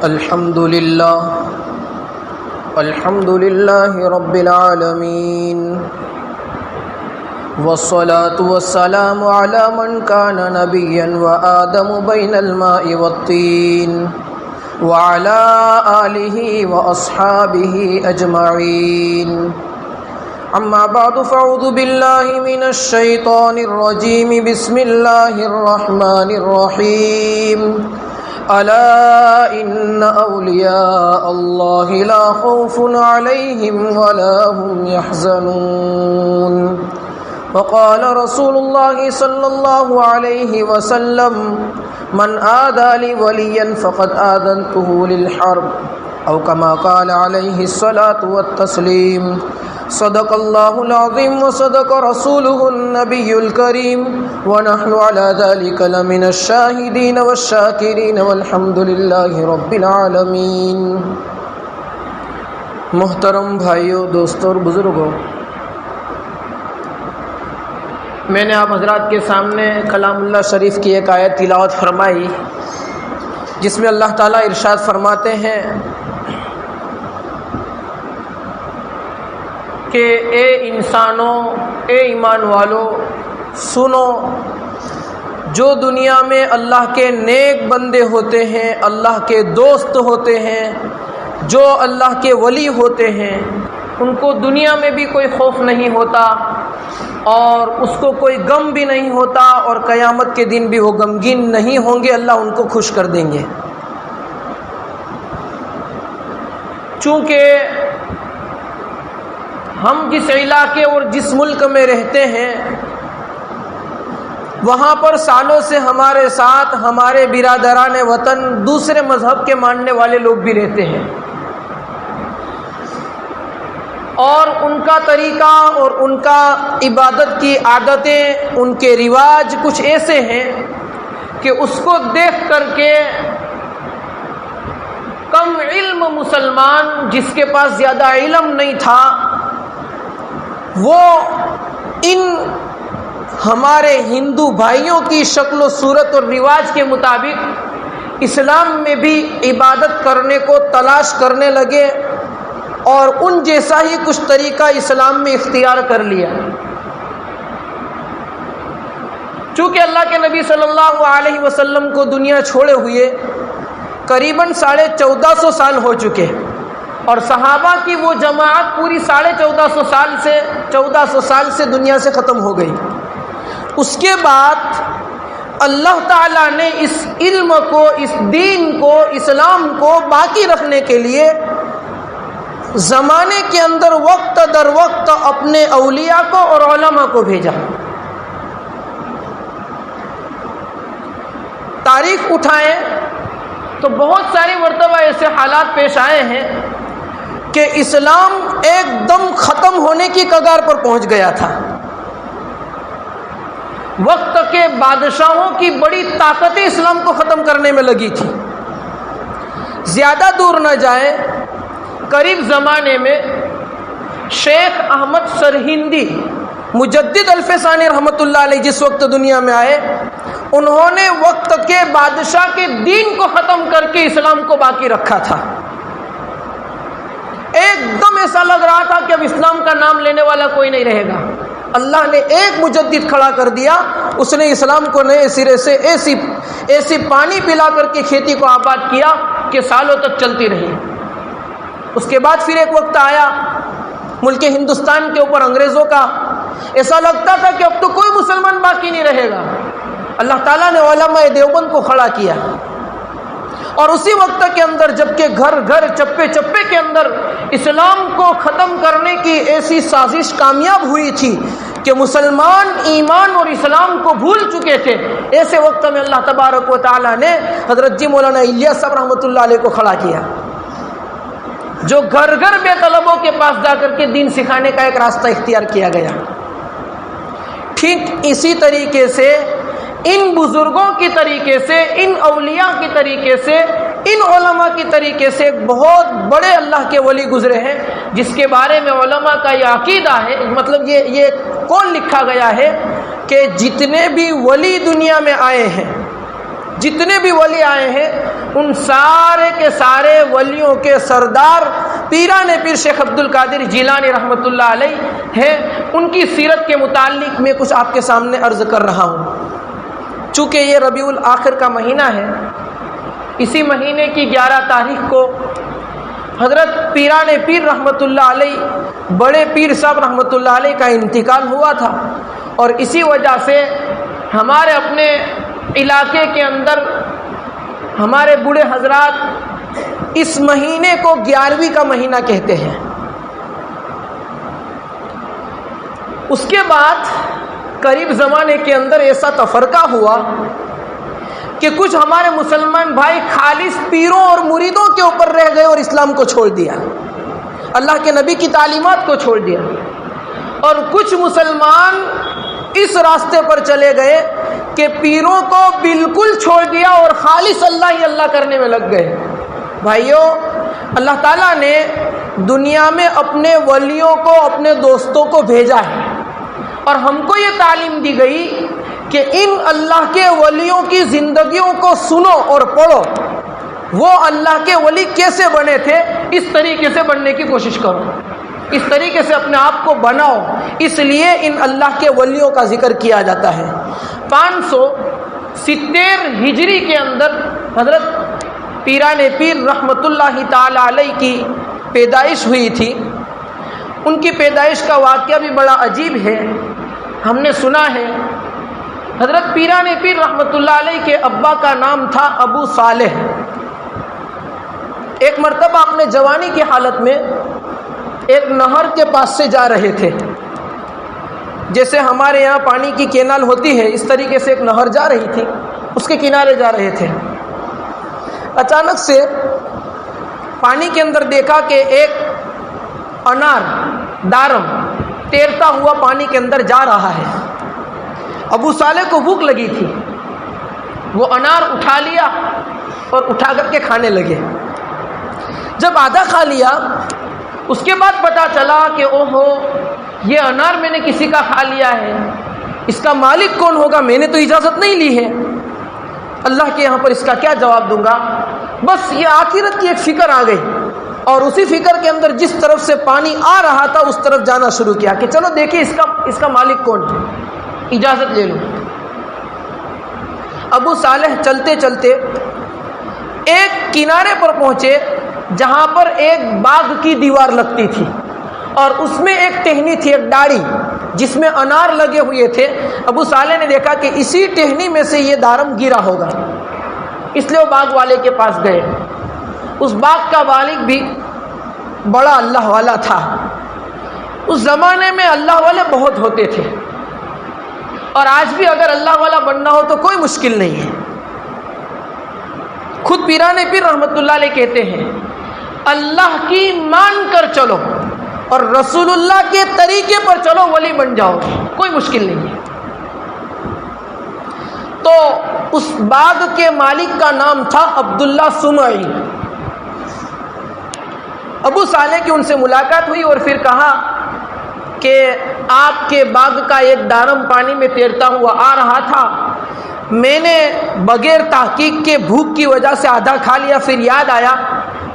الحمد لله رب العالمين والصلاة والسلام على من كان نبيا وآدم بين الماء والطين وعلى آله وأصحابه أجمعين أما بعد فأعوذ بالله من الشيطان الرجيم بسم الله الرحمن الرحيم ألا إن أولياء الله لا خوف عليهم ولا هم يحزنون وقال رسول الله صلى الله عليه وسلم من آذى لي وليا فقد آذنته للحرب أو كما قال عليه الصلاة والتسليم صدق الله العظيم وصدق رسوله النبي الكريم ونحن على ذلك لمن الشاهدين والشاكرين والحمد لله رب العالمين۔ محترم بھائیوں، دوستوں اور بزرگوں، میں نے آپ حضرات کے سامنے کلام اللہ شریف کی ایک آیت تلاوت فرمائی جس میں اللہ تعالیٰ ارشاد فرماتے ہیں کہ اے انسانوں، اے ایمان والو، سنو، جو دنیا میں اللہ کے نیک بندے ہوتے ہیں، اللہ کے دوست ہوتے ہیں، جو اللہ کے ولی ہوتے ہیں، ان کو دنیا میں بھی کوئی خوف نہیں ہوتا اور اس کو کوئی غم بھی نہیں ہوتا، اور قیامت کے دن بھی وہ غمگین نہیں ہوں گے، اللہ ان کو خوش کر دیں گے۔ چونکہ ہم جس علاقے اور جس ملک میں رہتے ہیں وہاں پر سالوں سے ہمارے ساتھ ہمارے برادران وطن دوسرے مذہب کے ماننے والے لوگ بھی رہتے ہیں، اور ان کا طریقہ اور ان کا عبادت کی عادتیں، ان کے رواج کچھ ایسے ہیں کہ اس کو دیکھ کر کے کم علم مسلمان، جس کے پاس زیادہ علم نہیں تھا، وہ ان ہمارے ہندو بھائیوں کی شکل و صورت اور رواج کے مطابق اسلام میں بھی عبادت کرنے کو تلاش کرنے لگے اور ان جیسا ہی کچھ طریقہ اسلام میں اختیار کر لیا۔ چونکہ اللہ کے نبی صلی اللہ علیہ وسلم کو دنیا چھوڑے ہوئے قریباً 1450 سال ہو چکے، اور صحابہ کی وہ جماعت پوری 1450 سال سے دنیا سے ختم ہو گئی۔ اس کے بعد اللہ تعالیٰ نے اس علم کو، اس دین کو، اسلام کو باقی رکھنے کے لیے زمانے کے اندر وقت در وقت اپنے اولیاء کو اور علماء کو بھیجا۔ تاریخ اٹھائیں تو بہت ساری مرتبہ ایسے حالات پیش آئے ہیں کہ اسلام ایک دم ختم ہونے کی کگار پر پہنچ گیا تھا۔ وقت کے بادشاہوں کی بڑی طاقتیں اسلام کو ختم کرنے میں لگی تھی۔ زیادہ دور نہ جائیں، قریب زمانے میں شیخ احمد سرہندی مجدد الفسانی رحمۃ اللہ علیہ جس وقت دنیا میں آئے، انہوں نے وقت کے بادشاہ کے دین کو ختم کر کے اسلام کو باقی رکھا تھا۔ ایک دم ایسا لگ رہا تھا کہ اب اسلام کا نام لینے والا کوئی نہیں رہے گا۔ اللہ نے ایک مجدد کھڑا کر دیا، اس نے اسلام کو نئے سرے سے ایسی پانی پلا کر کے کھیتی کو آباد کیا کہ سالوں تک چلتی رہی۔ اس کے بعد پھر ایک وقت آیا ملک ہندوستان کے اوپر انگریزوں کا، ایسا لگتا تھا کہ اب تو کوئی مسلمان باقی نہیں رہے گا۔ اللہ تعالیٰ نے علماء دیوبند کو کھڑا کیا، اور اسی وقت کے اندر جبکہ گھر گھر چپے چپے کے اندر اسلام کو ختم کرنے کی ایسی سازش کامیاب ہوئی تھی کہ مسلمان ایمان اور اسلام کو بھول چکے تھے، ایسے وقت میں اللہ تبارک و تعالیٰ نے حضرت جی مولانا الیاس صاحب رحمۃ اللہ علیہ کو کھڑا کیا، جو گھر گھر بے طلبوں کے پاس جا کر کے دین سکھانے کا ایک راستہ اختیار کیا گیا۔ ٹھیک اسی طریقے سے ان بزرگوں کی طریقے سے، ان اولیاء کی طریقے سے، ان علماء کی طریقے سے ایک بہت بڑے اللہ کے ولی گزرے ہیں جس کے بارے میں علماء کا یہ عقیدہ ہے، مطلب یہ قول لکھا گیا ہے کہ جتنے بھی ولی دنیا میں آئے ہیں، جتنے بھی ولی آئے ہیں ان سارے کے سارے ولیوں کے سردار پیران پیر شیخ عبد القادر جیلانی رحمۃ اللہ علیہ ہیں. ان کی سیرت کے متعلق میں کچھ آپ کے سامنے عرض کر رہا ہوں. چونکہ یہ ربیع الاخر کا مہینہ ہے، اسی مہینے کی 11 تاریخ کو حضرت پیران پیر رحمۃ اللہ علیہ، بڑے پیر صاحب رحمۃ اللہ علیہ کا انتقال ہوا تھا، اور اسی وجہ سے ہمارے اپنے علاقے کے اندر ہمارے بوڑھے حضرات اس مہینے کو 11ویں کا مہینہ کہتے ہیں. اس کے بعد قریب زمانے کے اندر ایسا تفرقہ ہوا کہ کچھ ہمارے مسلمان بھائی خالص پیروں اور مریدوں کے اوپر رہ گئے اور اسلام کو چھوڑ دیا، اللہ کے نبی کی تعلیمات کو چھوڑ دیا، اور کچھ مسلمان اس راستے پر چلے گئے کہ پیروں کو بالکل چھوڑ دیا اور خالص اللہ ہی اللہ کرنے میں لگ گئے. بھائیوں، اللہ تعالیٰ نے دنیا میں اپنے ولیوں کو، اپنے دوستوں کو بھیجا ہے، اور ہم کو یہ تعلیم دی گئی کہ ان اللہ کے ولیوں کی زندگیوں کو سنو اور پڑھو. وہ اللہ کے ولی کیسے بنے تھے، اس طریقے سے بننے کی کوشش کرو، اس طریقے سے اپنے آپ کو بناؤ. اس لیے ان اللہ کے ولیوں کا ذکر کیا جاتا ہے. 570 ہجری کے اندر حضرت پیران پیر رحمۃ اللہ تعالی علیہ کی پیدائش ہوئی تھی. ان کی پیدائش کا واقعہ بھی بڑا عجیب ہے. ہم نے سنا ہے حضرت پیران پیر رحمۃ اللہ علیہ کے ابا کا نام تھا ابو صالح. ایک مرتبہ اپنے جوانی کی حالت میں ایک نہر کے پاس سے جا رہے تھے. جیسے ہمارے یہاں پانی کی کینال ہوتی ہے، اس طریقے سے ایک نہر جا رہی تھی، اس کے کنارے جا رہے تھے. اچانک سے پانی کے اندر دیکھا کہ ایک انار دارم تیرتا ہوا پانی کے اندر جا رہا ہے. ابو صالح کو بھوک لگی تھی، وہ انار اٹھا لیا اور اٹھا کر کے کھانے لگے. جب آدھا کھا لیا، اس کے بعد پتا چلا کہ اوہو، یہ انار میں نے کسی کا کھا لیا ہے، اس کا مالک کون ہوگا، میں نے تو اجازت نہیں لی ہے، اللہ کے یہاں پر اس کا کیا جواب دوں گا. بس یہ آخرت کی ایک فکر آ گئی، اور اسی فکر کے اندر جس طرف سے پانی آ رہا تھا اس طرف جانا شروع کیا کہ چلو دیکھیں اس کا مالک کون ہے، اجازت لے لوں. ابو صالح چلتے چلتے ایک کنارے پر پہنچے جہاں پر ایک باغ کی دیوار لگتی تھی، اور اس میں ایک ٹہنی تھی، ایک ڈاڑی جس میں انار لگے ہوئے تھے. ابو صالح نے دیکھا کہ اسی ٹہنی میں سے یہ دارم گرا ہوگا، اس لیے وہ باغ والے کے پاس گئے. اس باغ کا مالک بھی بڑا اللہ والا تھا. اس زمانے میں اللہ والے بہت ہوتے تھے، اور آج بھی اگر اللہ والا بننا ہو تو کوئی مشکل نہیں ہے. خود پیران پیر رحمۃ اللہ علیہ کہتے ہیں، اللہ کی مان کر چلو اور رسول اللہ کے طریقے پر چلو، ولی بن جاؤ، کوئی مشکل نہیں ہے. تو اس باغ کے مالک کا نام تھا عبداللہ سمعی. ابو صالح کی ان سے ملاقات ہوئی اور پھر کہا کہ آپ کے باغ کا ایک دارم پانی میں تیرتا ہوا آ رہا تھا، میں نے بغیر تحقیق کے بھوک کی وجہ سے آدھا کھا لیا، پھر یاد آیا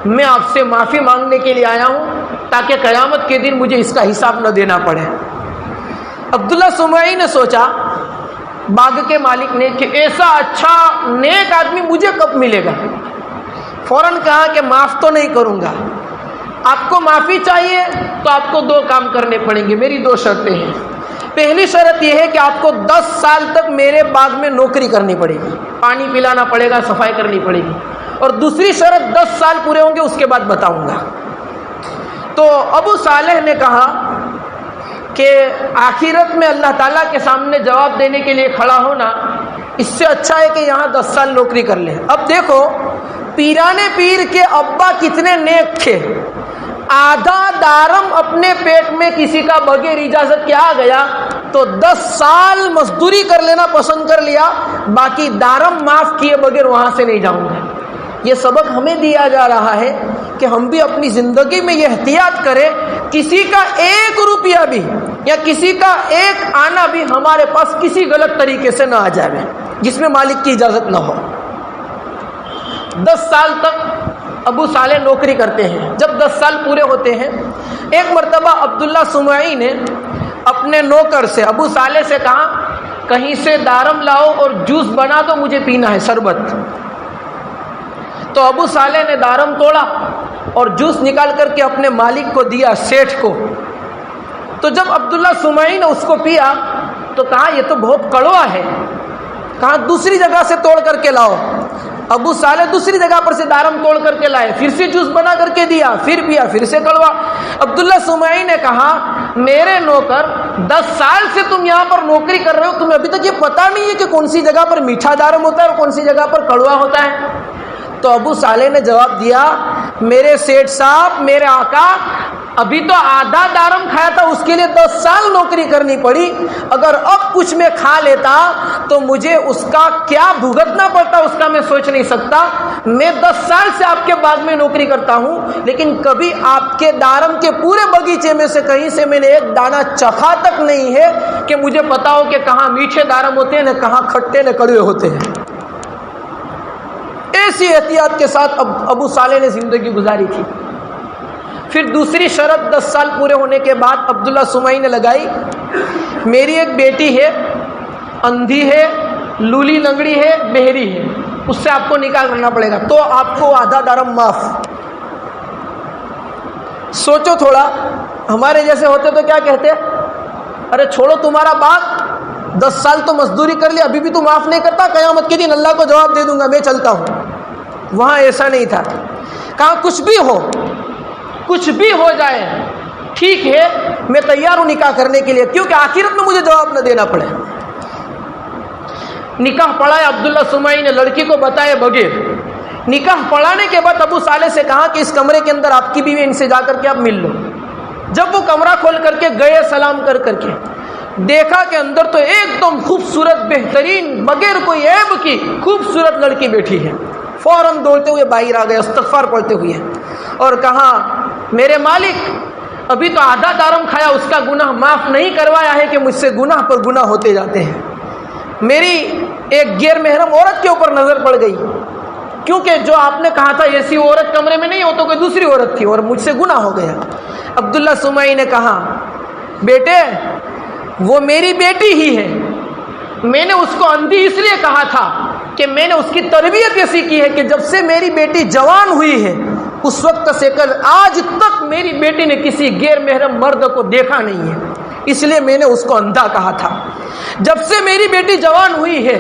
میں آپ سے معافی مانگنے کے لیے آیا ہوں تاکہ قیامت کے دن مجھے اس کا حساب نہ دینا پڑے. عبداللہ سمعی نے سوچا باغ کے مالک نے کہ ایسا اچھا نیک آدمی مجھے کب ملے گا. فوراً کہا کہ معاف تو نہیں کروں گا، آپ کو معافی چاہیے تو آپ کو 2 کام کرنے پڑیں گے. میری 2 شرطیں ہیں. پہلی شرط یہ ہے کہ آپ کو 10 سال تک میرے باغ میں نوکری کرنی پڑے گی، پانی پلانا پڑے گا، صفائی کرنی پڑے گی. اور دوسری شرط 10 سال پورے ہوں گے اس کے بعد بتاؤں گا. تو ابو صالح نے کہا کہ آخرت میں اللہ تعالیٰ کے سامنے جواب دینے کے لیے کھڑا ہونا اس سے اچھا ہے کہ یہاں 10 سال نوکری کر لیں. اب دیکھو پیران پیر کے ابا کتنے نیک تھے. آدھا دارم اپنے پیٹ میں کسی کا بغیر اجازت کے آ گیا تو 10 سال مزدوری کر لینا پسند کر لیا، باقی دارم معاف کیے بغیر وہاں سے نہیں جاؤں گا. یہ سبق ہمیں دیا جا رہا ہے کہ ہم بھی اپنی زندگی میں یہ احتیاط کریں، کسی کا 1 روپیہ بھی یا کسی کا 1 آنا بھی ہمارے پاس کسی غلط طریقے سے نہ آ جائے جس میں مالک کی اجازت نہ ہو. 10 سال تک ابو صالح نوکری کرتے ہیں. جب 10 سال پورے ہوتے ہیں، ایک مرتبہ عبداللہ سمعی نے اپنے نوکر سے ابو صالح سے کہا کہیں سے دارم لاؤ اور جوس بنا دو، مجھے پینا ہے شربت. تو ابو صالح نے دارم توڑا اور جوس نکال کر کے اپنے مالک کو دیا، سیٹھ کو. تو جب عبداللہ سمعی نے اس کو پیا تو کہا یہ تو بہت کڑوا ہے. کہا دوسری جگہ سے توڑ کر کے لاؤ. ابو صالح دوسری جگہ پر سے دارم توڑ کر کے لائے، پھر سے جوس بنا کر کے دیا، پھر پیا، پھر سے کڑوا. عبداللہ سمعی نے کہا میرے نوکر 10 سال سے تم یہاں پر نوکری کر رہے ہو، تمہیں ابھی تک یہ پتہ نہیں ہے کہ کون سی جگہ پر میٹھا دارم ہوتا ہے اور کون سی جگہ پر کڑوا ہوتا ہے. تو ابو صالح نے جواب دیا میرے سیٹھ صاحب، میرے آقا، ابھی تو آدھا دارم کھایا تھا، اس کے لیے 10 سال نوکری کرنی پڑی. اگر اب کچھ میں کھا لیتا تو مجھے اس کا کیا بھگتنا پڑتا، اس کا میں سوچ نہیں سکتا. میں 10 سال سے آپ کے باغ میں نوکری کرتا ہوں، لیکن کبھی آپ کے دارم کے پورے باغیچے میں سے کہیں سے میں نے ایک دانہ چکھا تک نہیں ہے کہ مجھے پتا ہو کہ کہاں میٹھے دارم ہوتے ہیں، نہ کہاں کھٹے نہ کڑوے ہوتے ہیں. ایسی احتیاط کے ساتھ ابو صالح نے زندگی گزاری تھی. پھر دوسری شرط 10 سال پورے ہونے کے بعد عبداللہ سمعی نے لگائی، میری ایک بیٹی ہے، اندھی ہے، لولی لنگڑی ہے، بہری ہے، اس سے آپ کو نکاح کرنا پڑے گا، تو آپ کو آدھا دارم معاف. سوچو تھوڑا، ہمارے جیسے ہوتے تو کیا کہتے، ارے چھوڑو تمہارا بات، 10 سال تو مزدوری کر لی، ابھی بھی تو معاف نہیں کرتا، قیامت کے دن اللہ کو جواب دے دوں گا، میں چلتا ہوں. وہاں ایسا نہیں تھا. کہا کچھ بھی ہو، کچھ بھی ہو جائے، ٹھیک ہے، میں تیار ہوں نکاح کرنے کے لیے، کیونکہ آخرت میں مجھے جواب نہ دینا پڑے. نکاح پڑھایا عبداللہ سمعی نے، لڑکی کو بتائے بغیر. نکاح پڑھانے کے بعد ابو صالح سے کہا کہ اس کمرے کے اندر آپ کی بیوی، ان سے جا کر کے آپ مل لو. جب وہ کمرہ کھول کر کے گئے، سلام کر کر کے دیکھا کہ اندر تو ایک دم خوبصورت، بہترین، بغیر کوئی عیب کی خوبصورت لڑکی بیٹھی ہے. فوراً دوڑتے ہوئے باہر آ گئے، استغفار پڑھتے ہوئے، اور کہا میرے مالک، ابھی تو آدھا دارم کھایا، اس کا گناہ معاف نہیں کروایا ہے کہ مجھ سے گناہ پر گناہ ہوتے جاتے ہیں. میری ایک غیر محرم عورت کے اوپر نظر پڑ گئی، کیونکہ جو آپ نے کہا تھا ایسی عورت کمرے میں نہیں ہو، تو کوئی دوسری عورت تھی، اور مجھ سے گناہ ہو گیا. عبداللہ سمعی نے کہا بیٹے، وہ میری بیٹی ہی ہے، میں نے اس کو اندھی اس لیے کہا تھا کہ میں نے اس کی تربیت ایسی کی ہے کہ جب سے میری بیٹی جوان ہوئی ہے اس وقت سے کل آج تک میری بیٹی نے کسی غیر محرم مرد کو دیکھا نہیں ہے، اس لیے میں نے اس کو اندھا کہا تھا. جب سے میری بیٹی جوان ہوئی ہے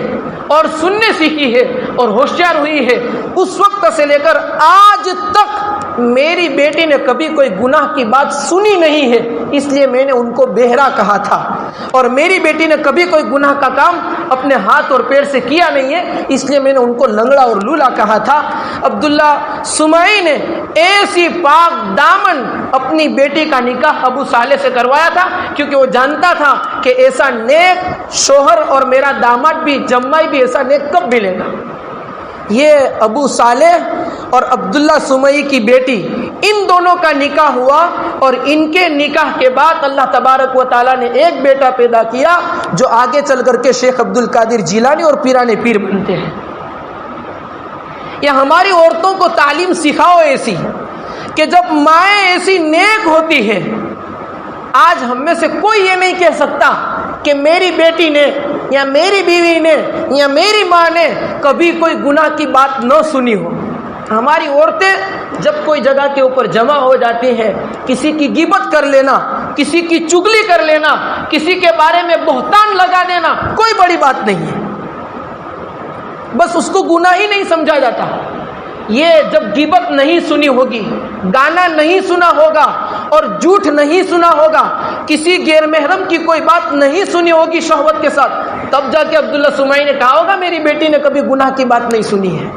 اور سننے سیکھی ہے اور ہوشیار ہوئی ہے، اس وقت سے لے کر آج تک میری بیٹی نے کبھی کوئی گناہ کی بات سنی نہیں ہے، اس لیے میں نے ان کو بہرا کہا تھا. اور میری بیٹی نے کبھی کوئی گناہ کا کام اپنے ہاتھ اور پیر سے کیا نہیں ہے، اس لیے میں نے ان کو لنگڑا اور لولا کہا تھا. عبداللہ سمعی نے ایسی پاک دامن اپنی بیٹی کا نکاح ابو صالح سے کروایا تھا، کیونکہ وہ جانتا تھا کہ ایسا نیک شوہر اور میرا داماد بھی، جمائی بھی ایسا نیک کب ملے گا. یہ ابو صالح اور عبداللہ سمعی کی بیٹی، ان دونوں کا نکاح ہوا، اور ان کے نکاح کے بعد اللہ تبارک و تعالیٰ نے ایک بیٹا پیدا کیا جو آگے چل کر کے شیخ عبد القادر جیلانی اور پیران پیر بنتے ہیں. یہ ہماری عورتوں کو تعلیم سکھاؤ ایسی کہ جب مائیں ایسی نیک ہوتی ہیں، آج ہم میں سے کوئی یہ نہیں کہہ سکتا کہ میری بیٹی نے یا میری بیوی نے یا میری ماں نے کبھی کوئی گناہ کی بات نہ سنی ہو. ہماری عورتیں جب کوئی جگہ کے اوپر جمع ہو جاتی ہیں، کسی کی غیبت کر لینا، کسی کی چگلی کر لینا، کسی کے بارے میں بہتان لگا دینا کوئی بڑی بات نہیں ہے، بس اس کو گناہ ہی نہیں سمجھا جاتا. یہ جب غیبت نہیں سنی ہوگی، گانا نہیں سنا ہوگا اور جھوٹ نہیں سنا ہوگا، کسی غیر محرم کی کوئی بات نہیں سنی ہوگی شہوت کے ساتھ، تب جا کے عبداللہ سمعی نے کہا ہوگا میری بیٹی نے کبھی گناہ کی بات نہیں سنی ہے.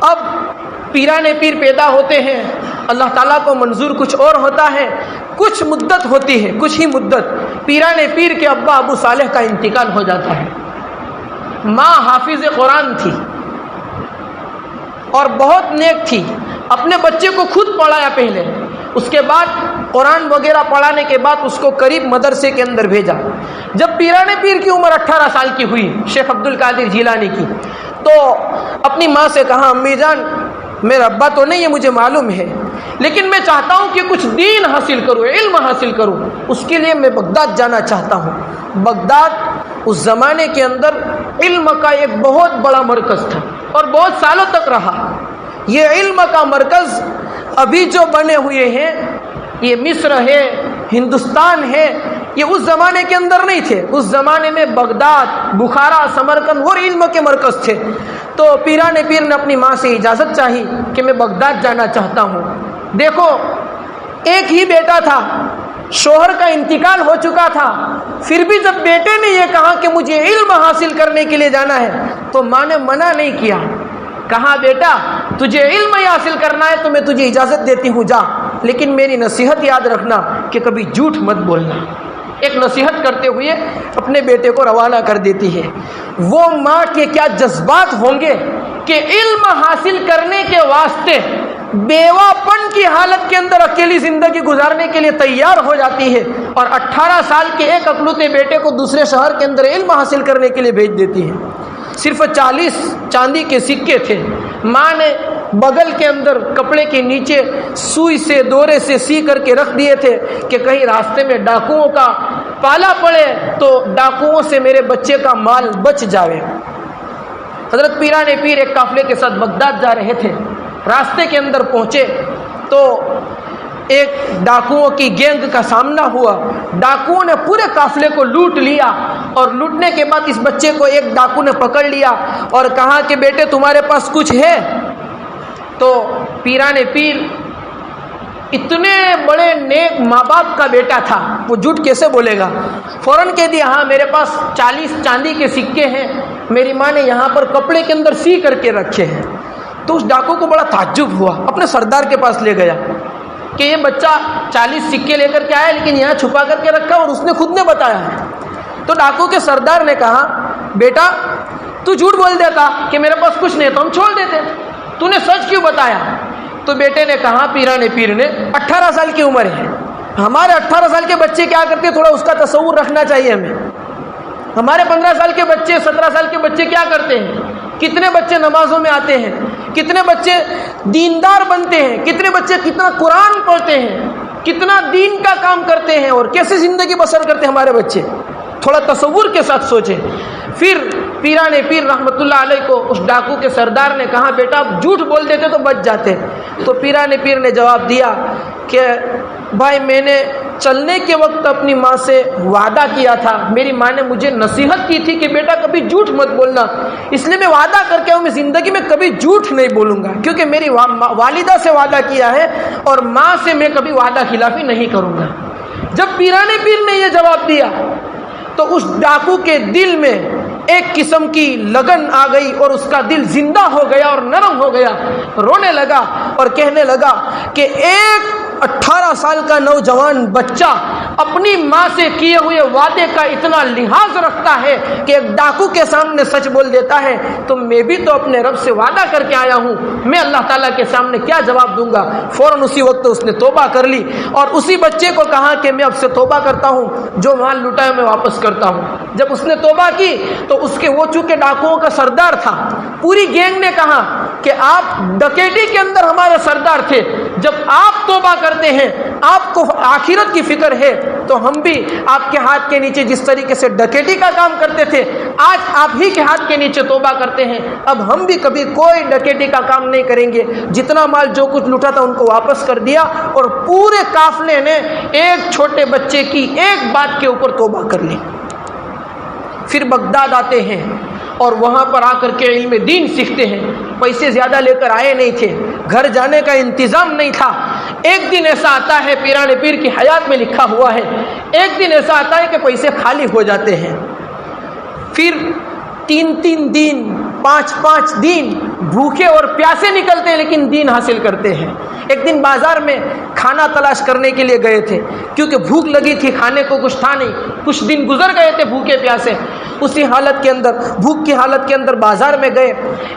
اب پیران پیر پیدا ہوتے ہیں، اللہ تعالیٰ کو منظور کچھ اور ہوتا ہے، کچھ مدت ہوتی ہے، کچھ ہی مدت. پیران پیر کے ابا ابو صالح کا انتقال ہو جاتا ہے. ماں حافظ قرآن تھی اور بہت نیک تھی، اپنے بچے کو خود پڑھایا پہلے، اس کے بعد قرآن وغیرہ پڑھانے کے بعد اس کو قریب مدرسے کے اندر بھیجا. جب پیران پیر کی عمر 18 سال کی ہوئی، شیخ عبد القادر جیلانی کی، تو اپنی ماں سے کہا امی جان میرا ابا تو نہیں ہے مجھے معلوم ہے، لیکن میں چاہتا ہوں کہ کچھ دین حاصل کروں، علم حاصل کروں، اس کے لیے میں بغداد جانا چاہتا ہوں۔ بغداد اس زمانے کے اندر علم کا ایک بہت بڑا مرکز تھا اور بہت سالوں تک رہا۔ یہ علم کا مرکز ابھی جو بنے ہوئے ہیں، یہ مصر ہے، ہندوستان ہے، یہ اس زمانے کے اندر نہیں تھے۔ اس زمانے میں بغداد، بخارا، سمرقند اور علم کے مرکز تھے۔ تو پیران پیر نے اپنی ماں سے اجازت چاہی کہ میں بغداد جانا چاہتا ہوں۔ دیکھو، ایک ہی بیٹا تھا، شوہر کا انتقال ہو چکا تھا، پھر بھی جب بیٹے نے یہ کہا کہ مجھے علم حاصل کرنے کے لیے جانا ہے تو ماں نے منع نہیں کیا، کہا بیٹا تجھے علم حاصل کرنا ہے تو میں تجھے اجازت دیتی ہوں، جا، لیکن میری نصیحت یاد رکھنا کہ کبھی جھوٹ مت بولنا۔ ایک نصیحت کرتے ہوئے اپنے بیٹے کو روانہ کر دیتی ہے۔ وہ ماں کے کیا جذبات ہوں گے کہ علم حاصل کرنے کے واسطے بیوہ پن کی حالت کے اندر اکیلی زندگی گزارنے کے لیے تیار ہو جاتی ہے، اور 18 سال کے ایک اکلوتے بیٹے کو دوسرے شہر کے اندر علم حاصل کرنے کے لیے بھیج دیتی ہے۔ صرف 40 چاندی کے سکے تھے، ماں نے بغل کے اندر کپڑے کے نیچے سوئی سے دورے سے سی کر کے رکھ دیے تھے کہ کہیں راستے میں ڈاکوؤں کا پالا پڑے تو ڈاکوؤں سے میرے بچے کا مال بچ جاوے۔ حضرت پیران پیر ایک قافلے کے ساتھ بغداد جا رہے تھے، راستے کے اندر پہنچے تو ایک ڈاکوؤں کی گینگ کا سامنا ہوا۔ ڈاکوؤں نے پورے قافلے کو لوٹ لیا، اور لوٹنے کے بعد اس بچے کو ایک ڈاکو نے پکڑ لیا اور کہا کہ بیٹے تمہارے پاس کچھ ہے؟ تو پیران پیر اتنے بڑے نیک ماں باپ کا بیٹا تھا، وہ جھوٹ کیسے بولے گا؟ فوراً کہہ دیا ہاں میرے پاس 40 چاندی کے سکے ہیں، میری ماں نے یہاں پر کپڑے کے اندر سی کر کے رکھے ہیں۔ تو اس ڈاکو کو بڑا تعجب ہوا، اپنے سردار کے پاس لے گیا کہ یہ بچہ 40 سکے لے کر کے آیا لیکن یہاں چھپا کر کے رکھا اور اس نے خود نے بتایا ہے۔ تو ڈاکو کے سردار نے کہا بیٹا تو جھوٹ بول دیتا کہ میرے پاس کچھ نہیں تو ہم چھوڑ دیتے، تو نے سچ کیوں بتایا؟ تو بیٹے نے کہا پیران پیر نے 18 سال کی عمر ہے، ہمارے 18 سال کے بچے کیا کرتے تھوڑا اس کا تصور رکھنا چاہیے ہمیں۔ ہمارے 15 سال کے بچے 17 سال کے بچے کیا کرتے ہیں؟ کتنے بچے نمازوں میں آتے ہیں، کتنے بچے دیندار بنتے ہیں، کتنے بچے کتنا قرآن پڑھتے ہیں، کتنا دین کا کام کرتے ہیں اور کیسے زندگی بسر کرتے ہیں ہمارے بچے، تھوڑا تصور کے ساتھ سوچیں۔ پھر پیران پیر رحمۃ اللہ علیہ کو اس ڈاکو کے سردار نے کہا بیٹا آپ جھوٹ بول دیتے تو بچ جاتے۔ تو پیران پیر نے جواب دیا کہ بھائی میں نے چلنے کے وقت اپنی ماں سے وعدہ کیا تھا، میری ماں نے مجھے نصیحت کی تھی کہ بیٹا کبھی جھوٹ مت بولنا، اس لیے میں وعدہ کر کے میں زندگی میں کبھی جھوٹ نہیں بولوں گا، کیونکہ میری والدہ سے وعدہ کیا ہے اور ماں سے میں کبھی وعدہ خلافی نہیں کروں گا۔ جب پیران پیر نے یہ جواب دیا تو اس ڈاکو کے دل میں ایک قسم کی لگن آ گئی اور اس کا دل زندہ ہو گیا اور نرم ہو گیا، رونے لگا اور کہنے لگا کہ ایک 18 سال کا نوجوان بچہ اپنی ماں سے کیے ہوئے وعدے کا اتنا لحاظ رکھتا ہے کہ ایک ڈاکو کے سامنے سچ بول دیتا ہے، تو میں بھی تو اپنے رب سے وعدہ کر کے آیا ہوں، میں اللہ تعالیٰ کے سامنے کیا جواب دوں گا؟ فوراً اسی وقت اس نے توبہ کر لی اور اسی بچے کو کہا کہ میں اب سے توبہ کرتا ہوں، جو مال لوٹا ہے میں واپس کرتا ہوں۔ جب اس نے توبہ کی تو اس کے وہ چونکہ ڈاکوؤں کا سردار تھا، پوری گینگ نے کہا کہ آپ ڈکیتی کے اندر ہمارے سردار تھے، جب آپ توبہ کرتے ہیں آپ کو آخرت کی فکر ہے تو ہم بھی آپ کے ہاتھ کے نیچے جس طریقے سے ڈکیتی کا کام کرتے تھے آج آپ ہی کے ہاتھ کے نیچے توبہ کرتے ہیں، اب ہم بھی کبھی کوئی ڈکیتی کا کام نہیں کریں گے۔ جتنا مال جو کچھ لوٹا تھا ان کو واپس کر دیا اور پورے قافلے نے ایک چھوٹے بچے کی ایک بات کے اوپر توبہ کر لی۔ پھر بغداد آتے ہیں اور وہاں پر آ کر کے علم دین سیکھتے ہیں۔ پیسے زیادہ لے کر آئے نہیں تھے، گھر جانے کا انتظام نہیں تھا۔ ایک دن ایسا آتا ہے، پیران پیر کی حیات میں لکھا ہوا ہے، ایک دن ایسا آتا ہے کہ پیسے خالی ہو جاتے ہیں۔ پھر 3 دن 5 دن بھوکے اور پیاسے نکلتے ہیں لیکن دین حاصل کرتے ہیں۔ ایک دن بازار میں کھانا تلاش کرنے کے لیے گئے تھے کیونکہ بھوک لگی تھی، کھانے کو کچھ تھا نہیں، کچھ دن گزر گئے تھے بھوکے پیاسے، اسی حالت کے اندر بھوک کی حالت کے اندر بازار میں گئے،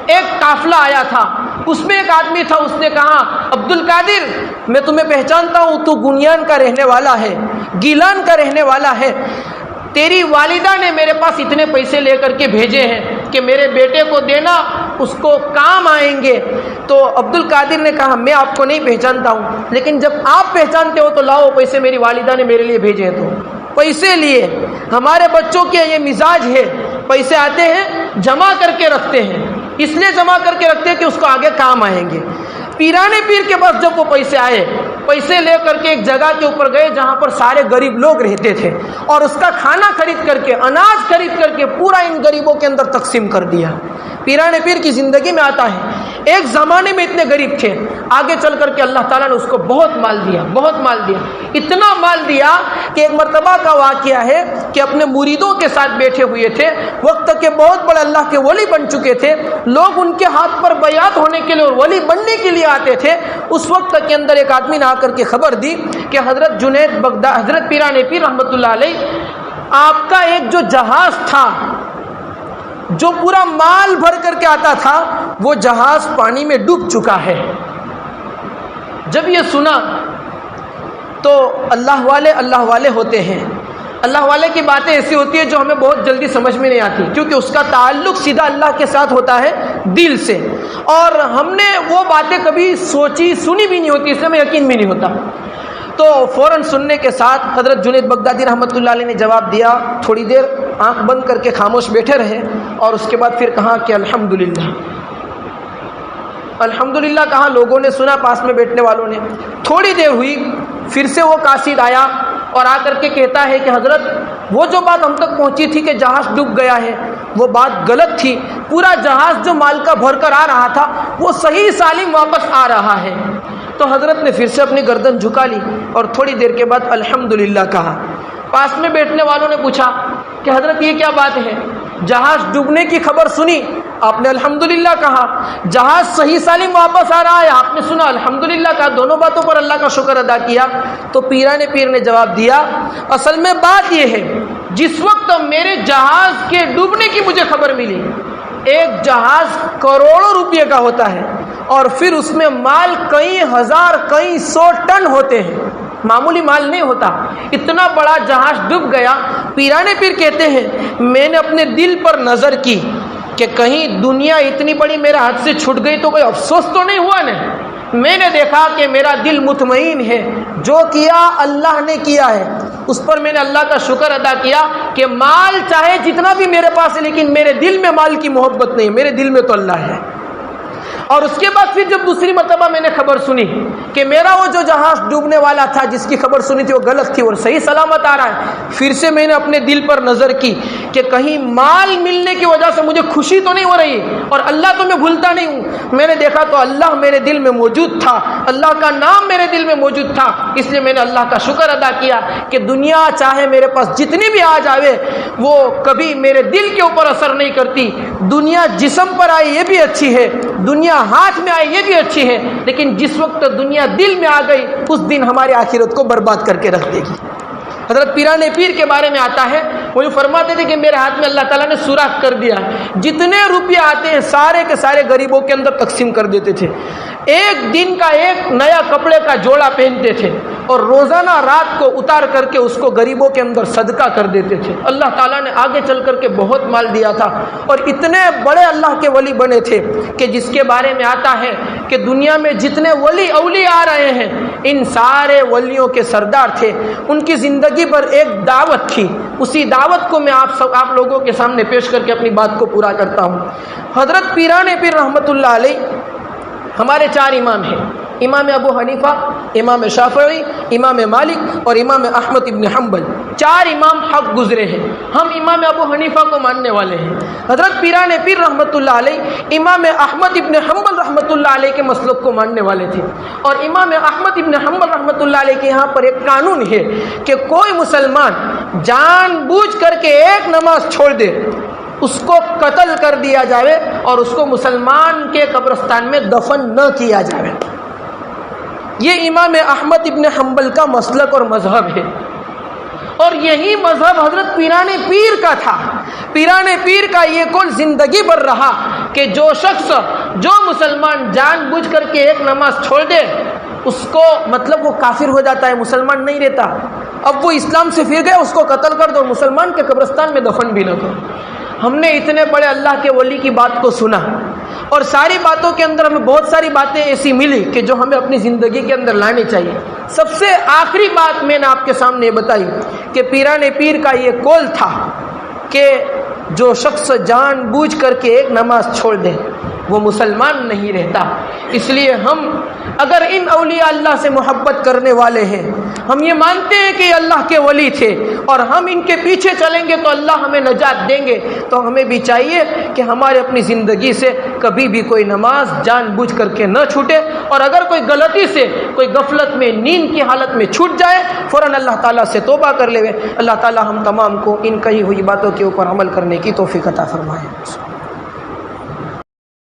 ایک قافلہ آیا تھا، اس میں ایک آدمی تھا، اس نے کہا عبد القادر میں تمہیں پہچانتا ہوں، تو گنیان کا رہنے والا ہے، گیلان کا رہنے والا ہے، تیری والدہ نے میرے پاس اتنے پیسے لے کر کے بھیجے ہیں، کہ میرے بیٹے کو دینا، اس کو کام آئیں گے۔ تو عبد القادر نے کہا میں آپ کو نہیں پہچانتا ہوں، لیکن جب آپ پہچانتے ہو تو لاؤ پیسے، میری والدہ نے میرے لیے بھیجے ہیں۔ تو پیسے لیے۔ ہمارے بچوں کے یہ مزاج ہے، پیسے آتے ہیں جمع کر کے رکھتے ہیں، اس لیے جمع کر کے رکھتے ہیں کہ اس کو آگے کام آئیں گے۔ پیرانے پیر کے پاس جب وہ پیسے آئے، پیسے لے کر کے ایک جگہ کے اوپر گئے جہاں پر سارے غریب لوگ رہتے تھے، اور اس کا کھانا خرید کر کے، اناج خرید کر کے پورا ان غریبوں کے اندر تقسیم کر دیا۔ پیرانے پیر کی زندگی میں آتا ہے ایک زمانے میں اتنے غریب تھے، آگے چل کر کے اللہ تعالیٰ نے اس کو بہت مال دیا، بہت مال دیا، اتنا مال دیا کہ ایک مرتبہ کا واقعہ ہے کہ اپنے مریدوں کے ساتھ بیٹھے ہوئے تھے، وقت کے بہت بڑے اللہ کے ولی بن چکے تھے، لوگ ان کے ہاتھ پر بیعت ہونے کے لیے اور ولی بننے کے لیے آتے تھے۔ اس وقت کے اندر ایک آدمی نے آ کر کے خبر دی کہ حضرت جنید بغداد، حضرت پیرانے پیر رحمۃ اللہ علیہ، آپ کا ایک جو جہاز تھا جو پورا مال بھر کر کے آتا تھا، وہ جہاز پانی میں ڈوب چکا ہے۔ جب یہ سنا تو اللہ والے ہوتے ہیں، اللہ والے کی باتیں ایسی ہوتی ہیں جو ہمیں بہت جلدی سمجھ میں نہیں آتی، کیونکہ اس کا تعلق سیدھا اللہ کے ساتھ ہوتا ہے، دل سے، اور ہم نے وہ باتیں کبھی سوچی سنی بھی نہیں ہوتی، اس لیے ہمیں یقین بھی نہیں ہوتا۔ تو فوراً سننے کے ساتھ حضرت جنید بغدادی رحمۃ اللہ علیہ نے جواب دیا، تھوڑی دیر آنکھ بند کر کے خاموش بیٹھے رہے، اور اس کے بعد پھر کہا کہ الحمدللہ، الحمدللہ کہا، لوگوں نے سنا، پاس میں بیٹھنے والوں نے۔ تھوڑی دیر ہوئی، پھر سے وہ قاصد آیا اور آ کر کے کہتا ہے کہ حضرت وہ جو بات ہم تک پہنچی تھی کہ جہاز ڈوب گیا ہے، وہ بات غلط تھی، پورا جہاز جو مال کا بھر کر آ رہا تھا وہ صحیح سالم واپس آ رہا ہے۔ تو حضرت نے پھر سے اپنی گردن جھکا لی اور تھوڑی دیر کے بعد الحمدللہ کہا۔ پاس میں بیٹھنے والوں نے پوچھا کہ حضرت یہ کیا بات ہے، جہاز ڈوبنے کی خبر سنی، آپ نے الحمدللہ کہا، جہاز صحیح سالم واپس آ رہا ہے، آپ نے سنا الحمدللہ کہا، دونوں باتوں پر اللہ کا شکر ادا کیا۔ تو پیرانے پیر نے جواب دیا، اصل میں بات یہ ہے، جس وقت میرے جہاز کے ڈوبنے کی مجھے خبر ملی، ایک جہاز کروڑوں روپے کا ہوتا ہے، اور پھر اس میں مال کئی ہزار کئی سو ٹن ہوتے ہیں، معمولی مال نہیں ہوتا، اتنا بڑا جہاز ڈوب گیا۔ پیرانے پیر کہتے ہیں میں نے اپنے دل پر نظر کی کہ کہیں دنیا اتنی بڑی میرے ہاتھ سے چھوٹ گئی تو کوئی افسوس تو نہیں ہوا نا۔ میں نے دیکھا کہ میرا دل مطمئن ہے، جو کیا اللہ نے کیا ہے، اس پر میں نے اللہ کا شکر ادا کیا کہ مال چاہے جتنا بھی میرے پاس ہے، لیکن میرے دل میں مال کی محبت نہیں، میرے دل میں تو اللہ ہے۔ اور اس کے بعد پھر جب دوسری مرتبہ میں نے خبر سنی کہ میرا وہ جو جہاز ڈوبنے والا تھا جس کی خبر سنی تھی وہ غلط تھی اور صحیح سلامت آ رہا ہے، پھر سے میں نے اپنے دل پر نظر کی کہ کہیں مال ملنے کی وجہ سے مجھے خوشی تو نہیں ہو رہی، اور اللہ تو میں بھولتا نہیں ہوں۔ میں نے دیکھا تو اللہ میرے دل میں موجود تھا، اللہ کا نام میرے دل میں موجود تھا، اس لیے میں نے اللہ کا شکر ادا کیا کہ دنیا چاہے میرے پاس جتنی بھی آ جاوے وہ کبھی میرے دل کے اوپر اثر نہیں کرتی۔ دنیا جسم پر آئی یہ بھی اچھی ہے، دنیا ہاتھ میں آئی یہ بھی اچھی ہے، لیکن جس وقت دنیا دل میں آ گئی اس دن ہماری آخرت کو برباد کر کے رکھ دے گی۔ حضرت پیرانے پیر کے بارے میں آتا ہے، وہ یہ فرماتے تھے کہ میرے ہاتھ میں اللہ تعالیٰ نے سوراخ کر دیا، جتنے روپے آتے ہیں سارے کے سارے غریبوں کے اندر تقسیم کر دیتے تھے، ایک دن کا ایک نیا کپڑے کا جوڑا پہنتے تھے، اور روزانہ رات کو اتار کر کے اس کو غریبوں کے اندر صدقہ کر دیتے تھے۔ اللہ تعالیٰ نے آگے چل کر کے بہت مال دیا تھا، اور اتنے بڑے اللہ کے ولی بنے تھے کہ جس کے بارے میں آتا ہے کہ دنیا میں جتنے ولی اولیاء آ رہے ہیں ان سارے ولیوں کے سردار تھے۔ ان کی زندگی پر ایک دعوت تھی، اسی دعوت کو میں آپ لوگوں کے سامنے پیش کر کے اپنی بات کو پورا کرتا ہوں۔ حضرت پیرانے پیر رحمۃ اللہ علیہ ہمارے 4 امام ہیں، امام ابو حنیفہ، امام شافعی، امام مالک اور امام احمد ابن حنبل، 4 امام حق گزرے ہیں۔ ہم امام ابو حنیفہ کو ماننے والے ہیں۔ حضرت پیرانے پیر رحمۃ اللہ علیہ امام احمد ابن حنبل رحمۃ اللہ علیہ کے مسلک کو ماننے والے تھے، اور امام احمد ابن حنبل رحمۃ اللہ علیہ کے یہاں پر ایک قانون ہے کہ کوئی مسلمان جان بوجھ کر کے ایک نماز چھوڑ دے اس کو قتل کر دیا جائے اور اس کو مسلمان کے قبرستان میں دفن نہ کیا جائے۔ یہ امام احمد ابن حنبل کا مسلک اور مذہب ہے، اور یہی مذہب حضرت پیرانے پیر کا تھا۔ پیرانے پیر کا یہ قول زندگی بھر رہا کہ جو شخص، جو مسلمان جان بوجھ کر کے ایک نماز چھوڑ دے اس کو مطلب وہ کافر ہو جاتا ہے، مسلمان نہیں رہتا۔ اب وہ اسلام سے پھر گیا، اس کو قتل کر دو، مسلمان کے قبرستان میں دفن بھی نہ کرو۔ ہم نے اتنے بڑے اللہ کے ولی کی بات کو سنا اور ساری باتوں کے اندر ہمیں بہت ساری باتیں ایسی ملی کہ جو ہمیں اپنی زندگی کے اندر لانی چاہیے. سب سے آخری بات میں نے آپ کے سامنے یہ بتائی کہ پیران پیر کا یہ قول تھا کہ جو شخص جان بوجھ کر کے ایک نماز چھوڑ دے وہ مسلمان نہیں رہتا. اس لیے ہم اگر ان اولیاء اللہ سے محبت کرنے والے ہیں, ہم یہ مانتے ہیں کہ یہ اللہ کے ولی تھے اور ہم ان کے پیچھے چلیں گے تو اللہ ہمیں نجات دیں گے, تو ہمیں بھی چاہیے کہ ہمارے اپنی زندگی سے کبھی بھی کوئی نماز جان بوجھ کر کے نہ چھوٹے, اور اگر کوئی غلطی سے کوئی غفلت میں نیند کی حالت میں چھوٹ جائے فوراً اللہ تعالیٰ سے توبہ کر لے. اللہ تعالیٰ ہم تمام کو ان کہی ہوئی باتوں کے اوپر عمل کرنے کی توفیق عطا فرمائے.